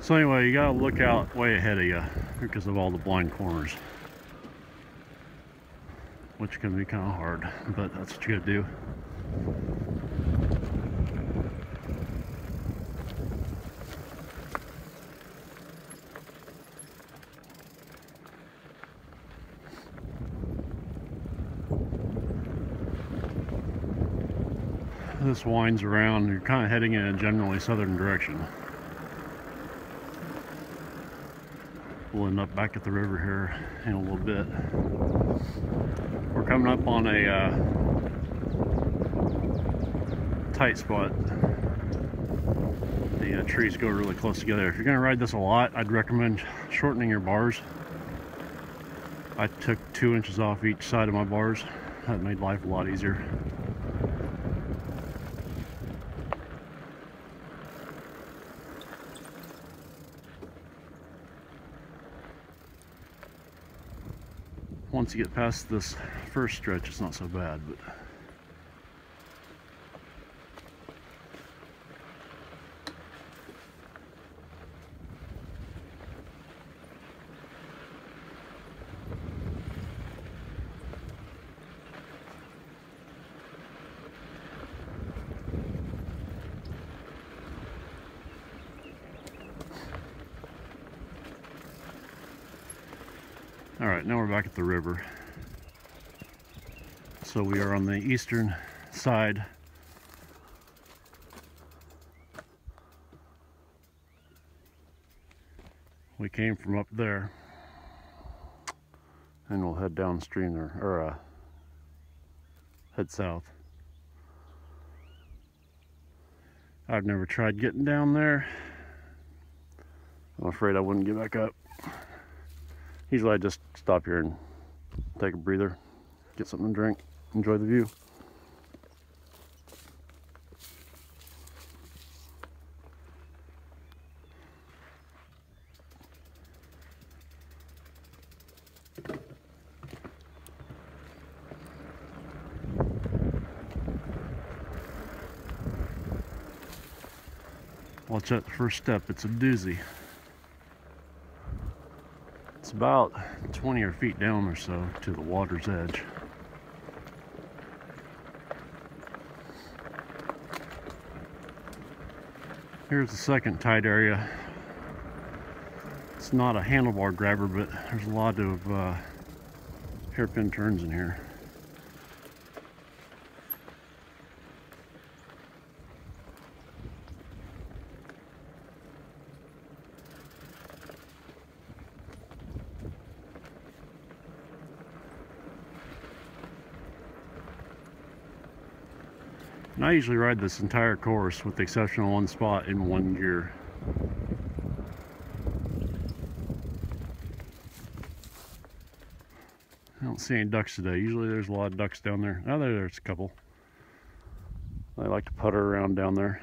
So anyway, you gotta look out way ahead of you because of all the blind corners, which can be kind of hard, but that's what you gotta do. This winds around. You're kind of heading in a generally southern direction. We'll end up back at the river here in a little bit. We're coming up on a tight spot. The trees go really close together. If you're going to ride this a lot, I'd recommend shortening your bars. I took 2 inches off each side of my bars. That made life a lot easier. Once you get past this first stretch, it's not so bad, but all right, now we're back at the river. So we are on the eastern side. We came from up there, and we'll head downstream there, or head south. I've never tried getting down there. I'm afraid I wouldn't get back up. Usually I just stop here and take a breather, get something to drink, enjoy the view. Watch out the first step, it's a doozy. It's about 20 feet down or so to the water's edge. Here's the second tight area. It's not a handlebar grabber, but there's a lot of hairpin turns in here. And I usually ride this entire course, with the exception of one spot, in one gear. I don't see any ducks today. Usually there's a lot of ducks down there. Oh, there's a couple. I like to putter around down there.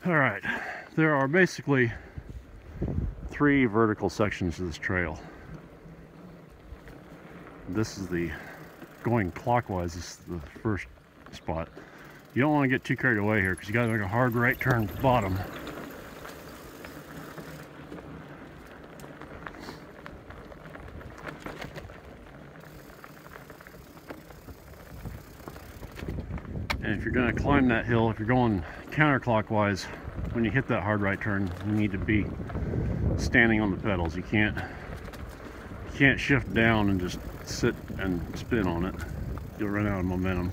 All right, there are basically 3 vertical sections to this trail. This is the going clockwise. This is the first spot. You don't want to get too carried away here because you got to make a hard right turn at the bottom. And if you're going to climb that hill, if you're going counterclockwise, when you hit that hard right turn, you need to be standing on the pedals. You can't shift down and just sit and spin on it. You'll run out of momentum.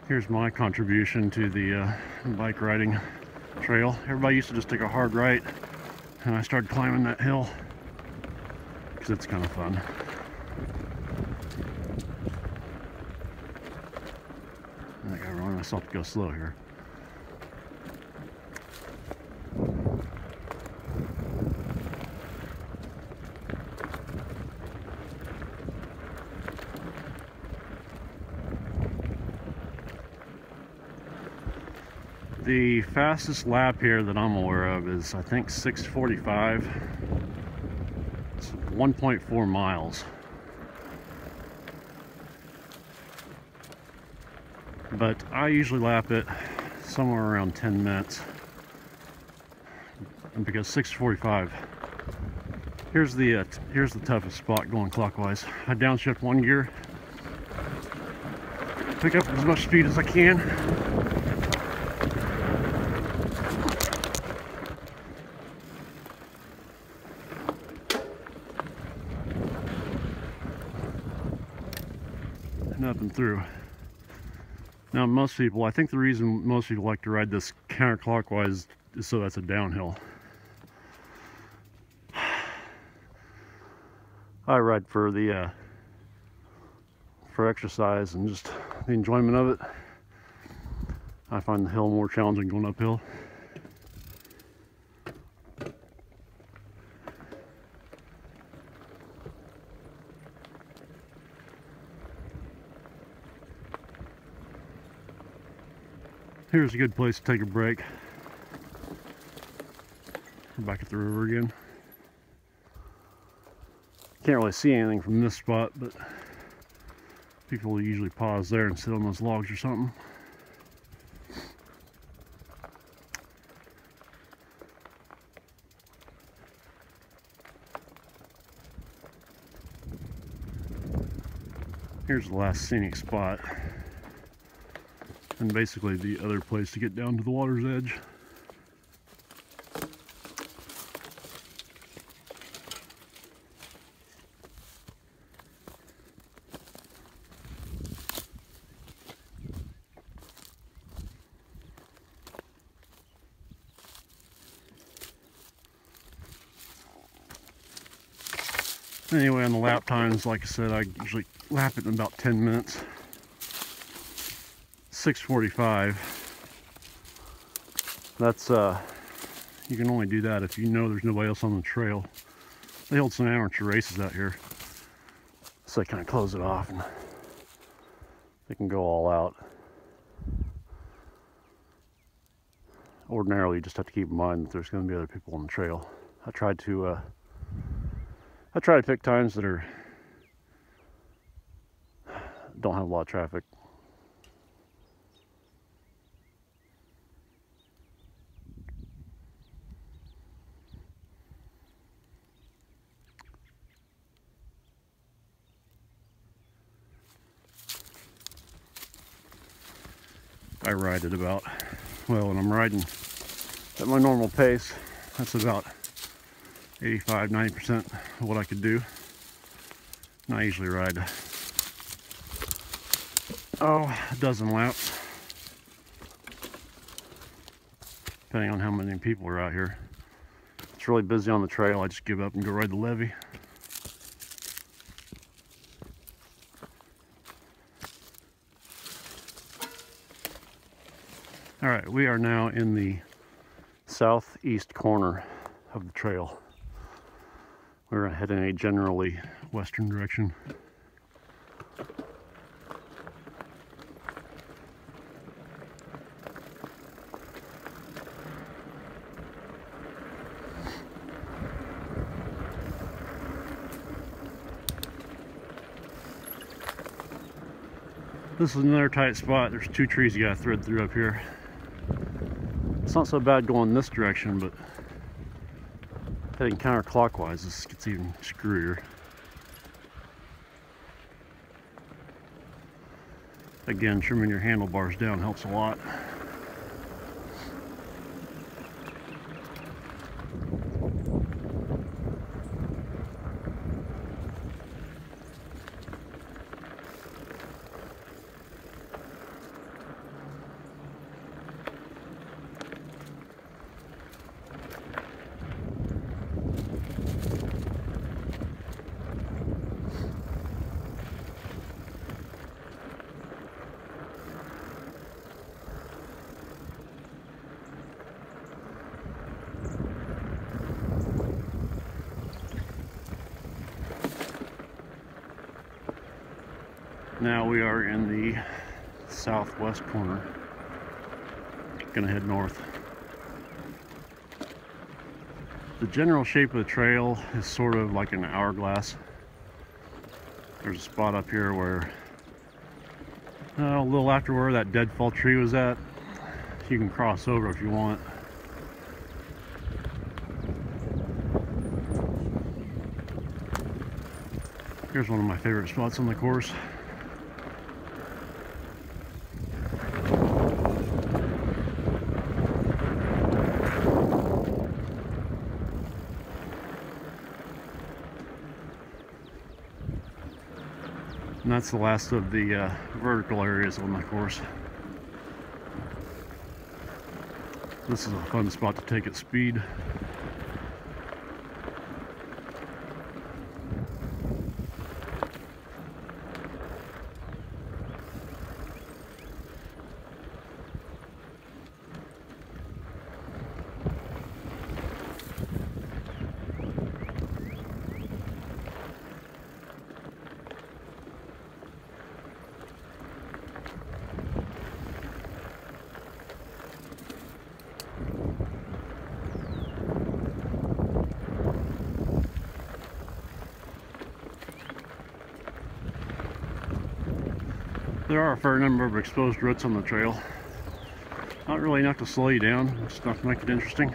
Here's my contribution to the bike riding trail. Everybody used to just take a hard right, and I started climbing that hill because it's kind of fun. I gotta run myself to go slow here. The fastest lap here that I'm aware of is, I think, 6:45. It's 1.4 miles. But I usually lap it somewhere around 10 minutes. And because 6:45. Here's the toughest spot going clockwise. I downshift one gear, pick up as much speed as I can. And up and through. Now most people, I think the reason most people like to ride this counterclockwise is so that's a downhill. I ride for the for exercise and just the enjoyment of it. I find the hill more challenging going uphill. Here's a good place to take a break. We're back at the river again. Can't really see anything from this spot, but people usually pause there and sit on those logs or something. Here's the last scenic spot, and basically the other place to get down to the water's edge. Anyway, on the lap times, like I said, I usually lap it in about 10 minutes. 6:45. That's you can only do that if you know there's nobody else on the trail. They hold some amateur races out here, so they kind of close it off and they can go all out. Ordinarily, you just have to keep in mind that there's going to be other people on the trail. I try to pick times that don't have a lot of traffic. I ride at about, well, when I'm riding at my normal pace, that's about 85–90% of what I could do. And I usually ride, a dozen laps, depending on how many people are out here. If it's really busy on the trail, I just give up and go ride the levee. All right, we are now in the southeast corner of the trail. We're heading in a generally western direction. This is another tight spot. There's two trees you gotta thread through up here. It's not so bad going this direction, but heading counterclockwise, this gets even screwier. Again, trimming your handlebars down helps a lot. Now we are in the southwest corner. gonna head north. The general shape of the trail is sort of like an hourglass. There's a spot up here where, a little after where that deadfall tree was at, you can cross over if you want. Here's one of my favorite spots on the course. And that's the last of the vertical areas on the course. This is a fun spot to take at speed. There are a fair number of exposed roots on the trail. Not really enough to slow you down, just enough to make it interesting.